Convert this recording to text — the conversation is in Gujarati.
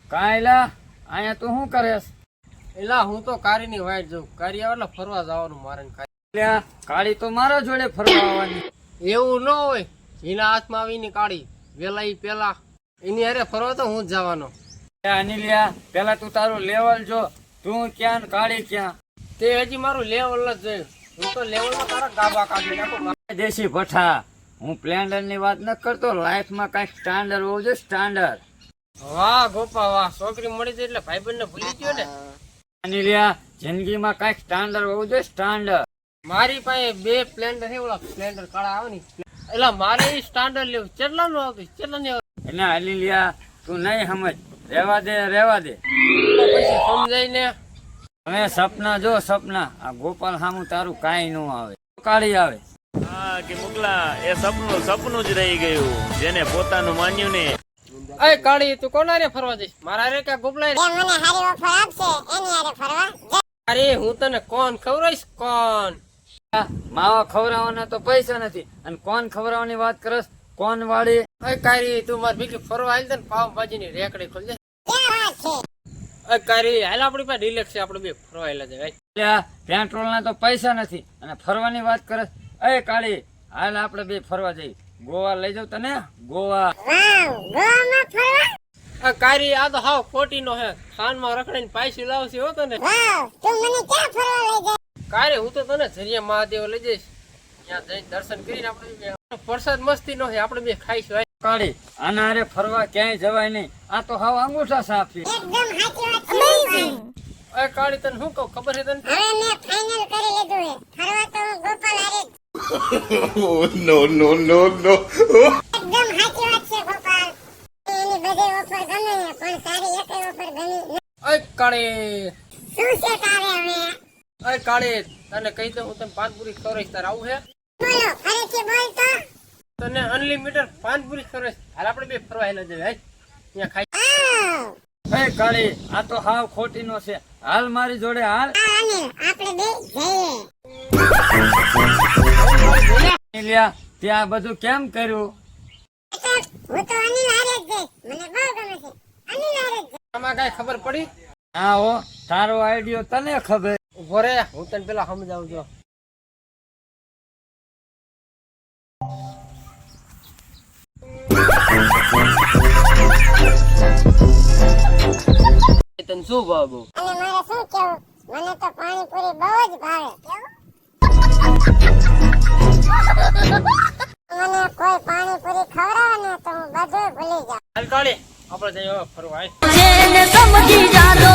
કાયલા અહીંયા તું શું કરેસ? એલા હું તો કારી ની વાઈટ જઉં. કારી આવે એટલે ફરવા જવાનું મારે ને અલ્યા, કાળી તો મારા જોડે ફરવા આવવાની. એવું ન હોય. એના હાથમાં આવીને કાળી વેલા ઈ પેલા એની હારે ફરવા તો હું જ જવાનો. અનિલિયા, પેલા તું તારું લેવલ જો. તું ક્યાં ને કાળી ક્યાં? તે હજી મારું લેવલ જ જોયું. હું તો લેવલમાં તારા ગાબા કાઢી નાખું. દેશી ભઠ્ઠા, હું સ્પ્લેન્ડર ની વાત ન કરતો. લાઈફમાં કઈક સ્ટાન્ડર્ડ હોવું જોઈએ, સ્ટાન્ડર્ડ. વાહ ગોપા વાહ, છોકરી મળી જાય એટલે ભાઈબંધ ને ભૂલી ગયો ને. અનિલિયા, જિંદગીમાં કઈક સ્ટાન્ડર્ડ હોવું જોઈએ, સ્ટાન્ડર્ડ. મારી પાસે 2 સ્પ્લેન્ડર છે. ઓલા સ્પ્લેન્ડર કાળા આવે ને એટલે મારે ઈ સ્ટાન્ડર્ડ લેવું. કેટલા નું આવતું? કેટલા ની આવતું? એટલે અનિલિયા, તું નહીં સમજ. રેવા દે, રેવા દે. તો પછી સમજાય ને. હવે સપના જો, સપના. આ ગોપાલ સામું તારું કાંઈ ન આવે. કાળી આવે. હા કે મુકલા, એ સપનું જ રહી ગયું જેને પોતાનું માન્યું ને. અય કાળી, તું કોના રે ફરવા જઈશ? મારા રે કે ગોપલા રે? મને હારી ઓફર આપશે એની હારે ફરવા. અરે હું તને કોણ ખવડાવીશ? કોણ? માવા ખવડાવવાના તો પૈસા નથી, અને કોણ ખવડાવવાની વાત કરસ? કોણ વાળી? અય કાળી, તું મારી ભેગી ફરવા આવી ને પાવભાજી ની રેકડી ખોલજે. ક્યાં વાત છે? અય કાળી, હાલ આપણી પાસે રિલેક્સ છે. આપણે બે ફરવા આયેલા છે. પેટ્રોલ ના તો પૈસા નથી, અને ફરવાની વાત કરસ? અય કાળી, હાલ આપણે બે ફરવા જઈએ. ગોવા લઈ જાવ તને. ગોવા. વાવ, ગોવામાં ફરવા? અય કાળી, આ તો હાવ ખોટી નો હે. ખાનમાં રખડીને પાછી લાવશે હો તને. વાવ, તું મને ક્યાં ફરવા લઈ જાય? કાળી, હું તો તને ઝરિયા મહાદેવ લઈ જઈશ. ત્યાં જઈને દર્શન કરીને આપણે પ્રસાદ મસ્તી નો છે. આપણે બે ખાઈશું. કાળી, આના હારે ફરવા ક્યાંય જવાય નહીં. આ તો હાવ અંગૂઠા સાફ છે. એકદમ સાચી વાત છે. અમેઝિંગ. અય કાળી, તને શું કહું ખબર છે તને? હવે મેં ફાઇનલ કરી લીધું છે. ફરવા તો હું ગોપાલ હારે જ. નો નો નો નો. એકદમ સાચી વાત છે ગોપાલ. એની બધી ઓફર ગમે છે, પણ તારી એકેય ઓફર ગમી નહીં. અય કાળી, શું છે તારે હવે? અય કાળી, તને કહી દઉં, હું તને પાનપુરી ખવડાવીશ. તારે આવું છે? બોલો, ફરીથી બોલ તો. તને અનલિમિટેડ પાનપુરી ખવડાવીશ. હાલ આપણે બે ફરવા આયેલા છે. હાલ ત્યાં ખાઈ. આવ. અય કાળી, આ તો હાવ ખોટી નો છે. હાલ મારી જોડે, હાલ. અનિલ, આપણે બે જઈએ. અનિલિયા, ત્યાં બધું કેમ કર્યું? હું તો અનિલ હારે જ જઈશ. મને બહુ ગમે છે. અનિલ હારે જ જઈશ. આમાં કઈ ખબર પડી? હા હો, તારો આઈડિયો તને ખબર. ઉભો રે, હું તને પેલા સમજાવું છું. તને શું ભાવ? અને મારે શું કેવું? મને તો પાણીપુરી બહુ જ ભાવે. મને કોઈ પાણીપુરી ખવડાવે ને તો હું બધું ભૂલી જાઉં. હાલ કાળી, આપણે જઈએ હવે ફરવા. જેને સમજી જાદો